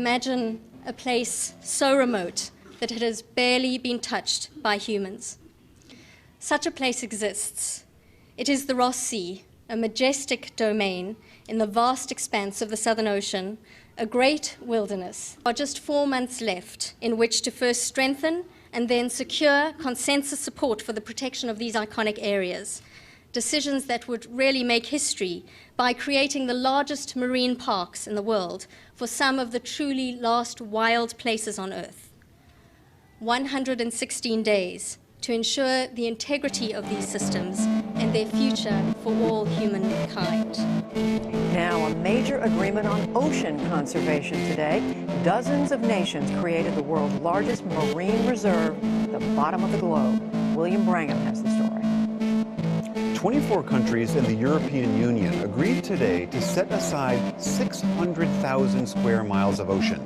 Imagine a place so remote that it has barely been touched by humans. Such a place exists. It is the Ross Sea, a majestic domain in the vast expanse of the Southern Ocean, a great wilderness. There are just 4 months left in which to first strengthen and then secure consensus support for the protection of these iconic areas. Decisions that would really make history by creating the largest marine parks in the world for some of the truly last wild places on Earth. 116 days to ensure the integrity of these systems and their future for all humankind. Now, a major agreement on ocean conservation today. Dozens of nations created the world's largest marine reserve, the bottom of the globe. William Brangham has the story. 24 countries in the European Union agreed today to set aside 600,000 square miles of ocean.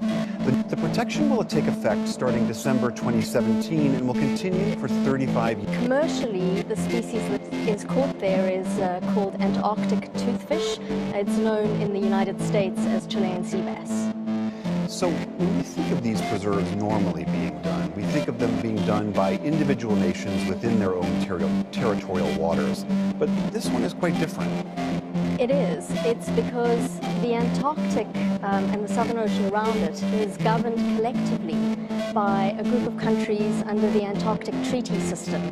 The protection will take effect starting December 2017 and will continue for 35 years. Commercially, the species that is caught there is called Antarctic toothfish. It's known in the United States as Chilean sea bass. So when we think of these preserves normally being done, we think of them being done by individual nations within their own territorial waters. But this one is quite different. It is. It's because the Antarctic and the Southern Ocean around it is governed collectively by a group of countries under the Antarctic Treaty System.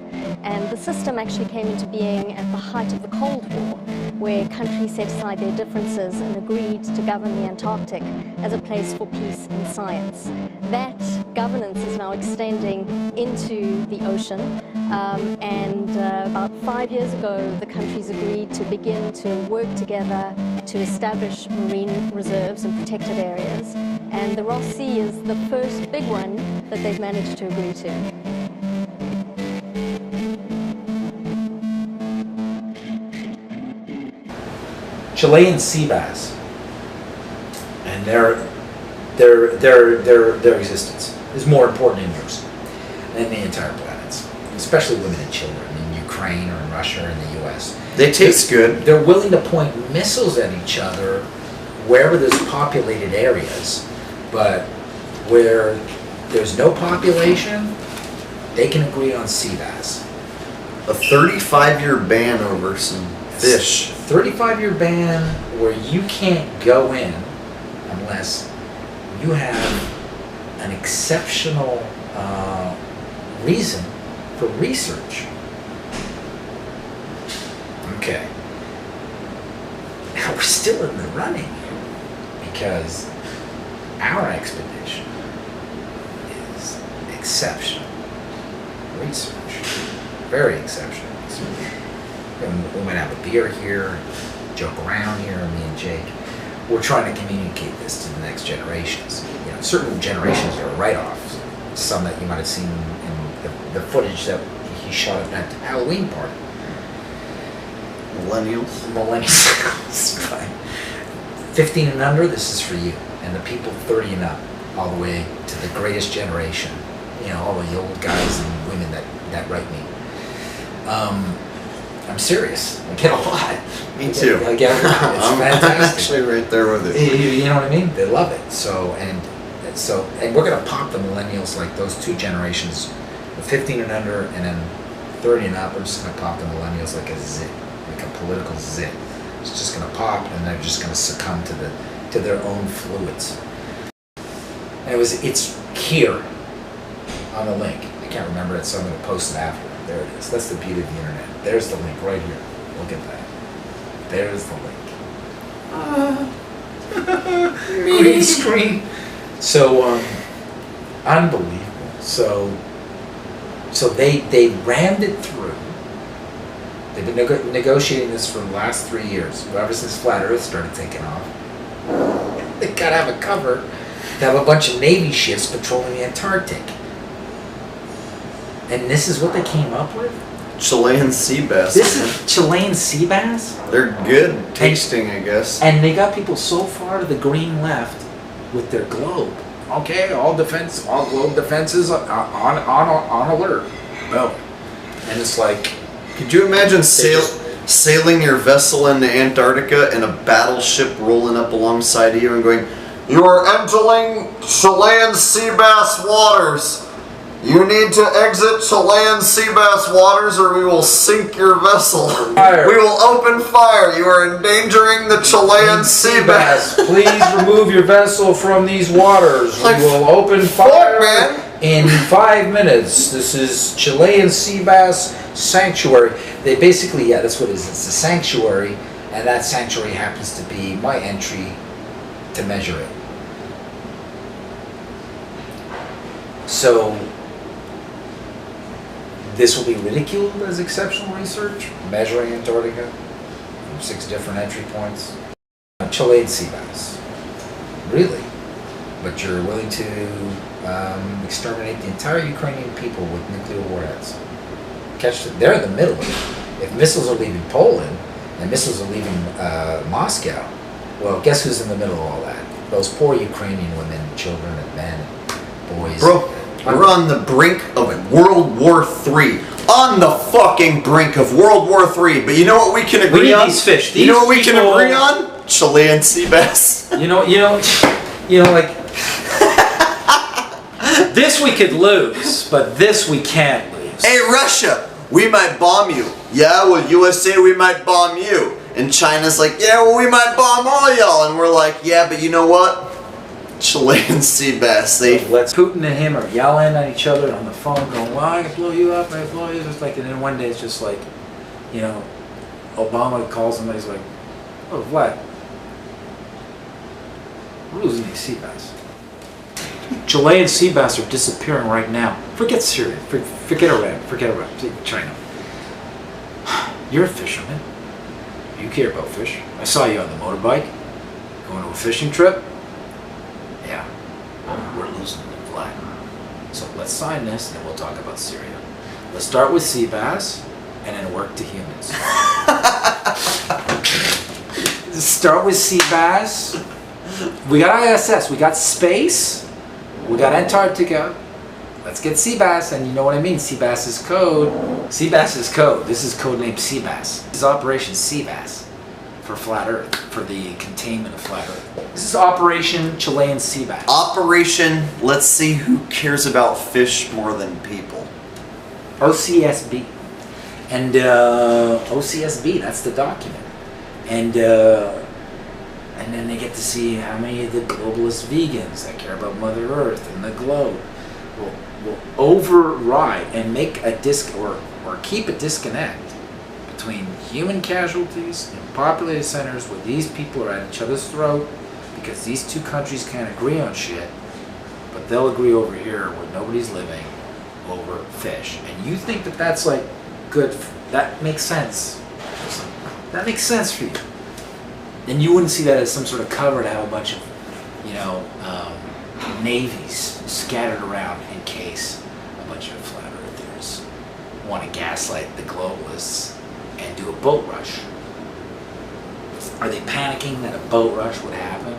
And the system actually came into being at the height of the Cold War, where countries set aside their differences and agreed to govern the Antarctic as a place for peace and science. That governance is now extending into the ocean, and about 5 years ago the countries agreed to begin to work together to establish marine reserves and protected areas, and the Ross Sea is the first big one that they've managed to agree to. Chilean sea bass and their existence is more important indoors than the entire planets, especially women and children in Ukraine or in Russia or in the U.S. They taste good. They're willing to point missiles at each other wherever there's populated areas, but where there's no population, they can agree on sea bass. A 35-year ban over some fish. 35-year ban where you can't go in unless you have an exceptional reason for research. Okay. Now we're still in the running because our expedition is exceptional research. Very exceptional research. And we might have a beer here, joke around here, me and Jake. We're trying to communicate this to the next generations. You know, certain generations are write-offs. Some that you might have seen in the footage that he shot at that Halloween party. Millennials. 15 and under, this is for you. And the people 30 and up, all the way to the greatest generation. You know, all the old guys and women that write me. I'm serious. I get a lot. Me too. I get a lot. It's fantastic. I'm actually right there with it. You know what I mean? They love it. So we're gonna pop the millennials, like those two generations, the 15 and under, and then 30 and up. We're just gonna pop the millennials like a zit, like a political zit. It's just gonna pop, and they're just gonna succumb to their own fluids. And it's here on the link. I can't remember it, so I'm gonna post it after. There it is. That's the beauty of the internet. There's the link right here. Look at that. There's the link. Green screen. So, unbelievable. So they rammed it through. They've been negotiating this for the last 3 years, ever since Flat Earth started taking off. They gotta have a cover to have a bunch of Navy ships patrolling the Antarctic. And this is what they came up with? Chilean sea bass. This is Chilean sea bass? They're good tasting, I guess. And they got people so far to the green left with their globe. Okay, all globe defenses on alert. Boom. And it's like, could you imagine sailing your vessel into Antarctica and a battleship rolling up alongside of you and going, You are entering Chilean sea bass waters. You need to exit Chilean sea bass waters or we will sink your vessel. Fire. We will open fire. You are endangering the Chilean sea bass. Please remove your vessel from these waters. Like, we will open fire man. in 5 minutes. This is Chilean sea bass sanctuary. They basically, yeah, that's what it is. It's a sanctuary, and that sanctuary happens to be my entry to measure it. So this will be ridiculed as exceptional research, measuring Antarctica from 6 different entry points. Chilean sea bass, really? But you're willing to exterminate the entire Ukrainian people with nuclear warheads. They're in the middle of it. If missiles are leaving Poland and missiles are leaving Moscow, well, guess who's in the middle of all that? Those poor Ukrainian women, children, and men, boys. Bro, we're on the brink of World War III. On the fucking brink of World War III. But you know what we can agree on? These fish. You know what we can agree on? Chilean sea bass. You know, like this we could lose, but this we can't lose. Hey, Russia, we might bomb you. Yeah, well, USA, we might bomb you. And China's like, yeah, well, we might bomb all y'all. And we're like, yeah, but you know what? Chilean sea bass. Let's Putin and him are yelling at each other on the phone, going, "Well, I can blow you up, I blow you." It's like, and then one day it's just like, you know, Obama calls him and he's like, "Oh, what? We're losing these sea bass. Chilean sea bass are disappearing right now. Forget Syria. Forget Iran. Forget Iraq. China. You're a fisherman. You care about fish. I saw you on the motorbike going to a fishing trip. Yeah, we're losing the flag. So let's sign this and then we'll talk about Syria. Let's start with sea bass and then work to humans. Start with sea bass. We got ISS, we got space, we got Antarctica. Let's get sea bass, and you know what I mean. Sea bass is code. Sea bass is code. This is codenamed Sea Bass. This is Operation Sea Bass for Flat Earth, for the containment of Flat Earth. This is Operation Chilean Sea Bass. Operation, let's see who cares about fish more than people. OCSB. And OCSB, that's the document. And then they get to see how many of the globalist vegans that care about Mother Earth and the globe will override and make a or keep a disconnect between human casualties in populated centers where these people are at each other's throat because these two countries can't agree on shit, but they'll agree over here where nobody's living over fish. And you think that that's like good, that makes sense. That makes sense for you. Then you wouldn't see that as some sort of cover to have a bunch of, you know, navies scattered around in case a bunch of flat earthers want to gaslight the globalists and do a boat rush. Are they panicking that a boat rush would happen?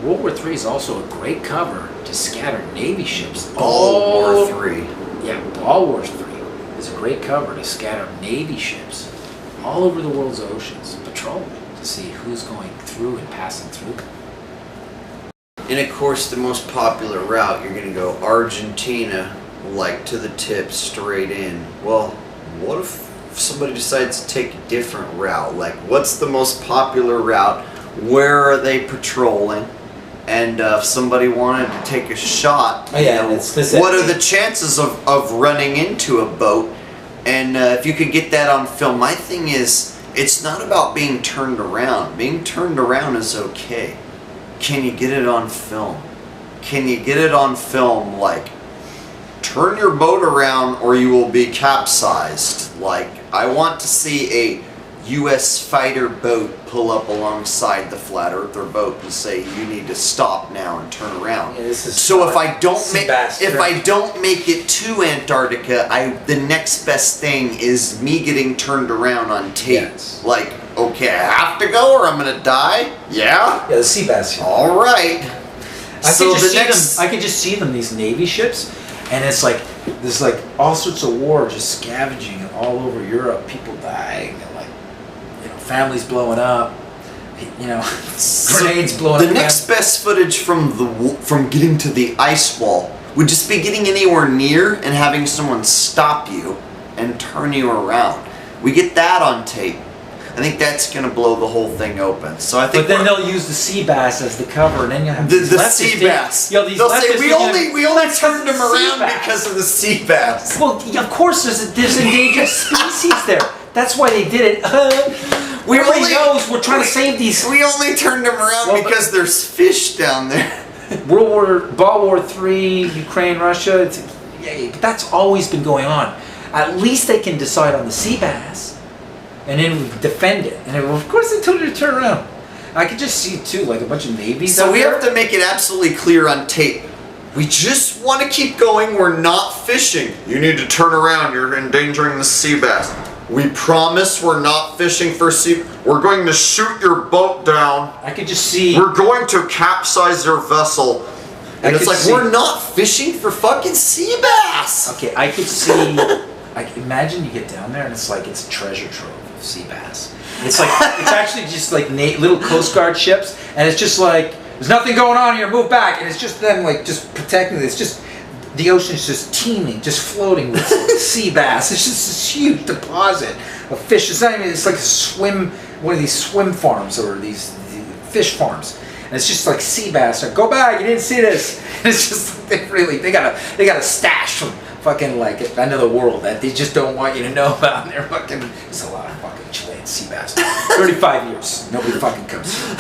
World War III is also a great cover to scatter Navy ships. World War III. Yeah, World War III is a great cover to scatter Navy ships all over the world's oceans, patrolling to see who's going through and passing through them. And of course, the most popular route, you're going to go Argentina, like to the tip, straight in. Well, what if somebody decides to take a different route? Like, what's the most popular route? Where are they patrolling? And if somebody wanted to take a shot, what are the chances of running into a boat? And if you could get that on film, my thing is, it's not about being turned around. Being turned around is okay. Can you get it on film? Can you get it on film, like, turn your boat around or you will be capsized? Like, I want to see a U.S. fighter boat pull up alongside the flat earther boat and say, you need to stop now and turn around. Yeah, so if I don't make it to Antarctica, the next best thing is me getting turned around on tape. Yes. Like, okay, I have to go or I'm gonna die? Yeah? Yeah, the sea bass. All right. I could just see them, these Navy ships, and it's like, there's like all sorts of war just scavenging all over Europe, people dying, and like, you know, families blowing up, you know, grenades blowing up. The next best footage from getting to the ice wall would just be getting anywhere near and having someone stop you and turn you around. We get that on tape. I think that's going to blow the whole thing open. So I think. But then they'll use the sea bass as the cover, and then you'll have the sea bass. They'll say we only turned them around because of the sea bass. Well, of course, there's endangered species there. That's why they did it. Everybody knows we're trying to save these. We only turned them around because there's fish down there. World War III, Ukraine, Russia. But that's always been going on. At least they can decide on the sea bass, and then we defend it. And then, of course, they told you to turn around. I could just see too, like a bunch of navies. So we have to make it absolutely clear on tape. We just want to keep going. We're not fishing. You need to turn around. You're endangering the sea bass. We promise we're not fishing for sea. We're going to shoot your boat down. I could just see. We're going to capsize your vessel. And it's like, we're not fishing for fucking sea bass. Okay, I could see. Imagine you get down there and it's like it's a treasure trove of sea bass. It's like it's actually just like little Coast Guard ships, and it's just like there's nothing going on here. Move back, and it's just them like just protecting. It's just the ocean's just teeming, just floating with sea bass. It's just this huge deposit of fish. It's not even. It's like one of these swim farms or these fish farms, and it's just like sea bass. Like, go back, you didn't see this. And it's just they got a stash from fucking like end of the world that they just don't want you to know about. And they're fucking. There's a lot of fucking Chilean sea bass. 35 years, nobody fucking comes here.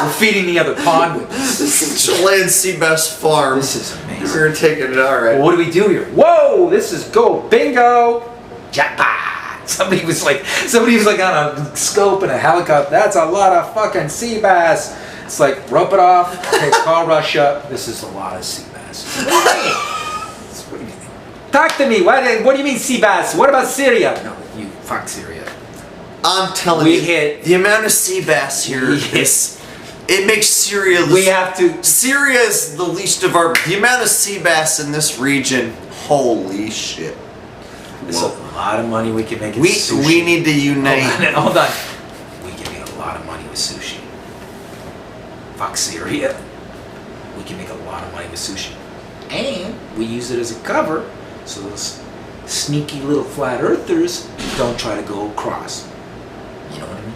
We're feeding the other pond with this. Chilean sea bass farm. This is amazing. We're taking it, all right. Well, what do we do here? Whoa! This is go bingo, jackpot. Somebody was like on a scope and a helicopter. That's a lot of fucking sea bass. It's like rope it off. Okay, call Russia. This is a lot of sea bass. What do you mean? Talk to me. What do you mean sea bass? What about Syria? No, you fuck Syria. I'm telling you, the amount of sea bass here is. It makes Syria. Syria is the least of our. The amount of sea bass in this region. Holy shit! There's a lot of money we can make. We need to unite. Hold on. We can make a lot of money with sushi. Fuck Syria. We can make a lot of money with sushi, and we use it as a cover, so those sneaky little flat earthers don't try to go across. You know what I mean?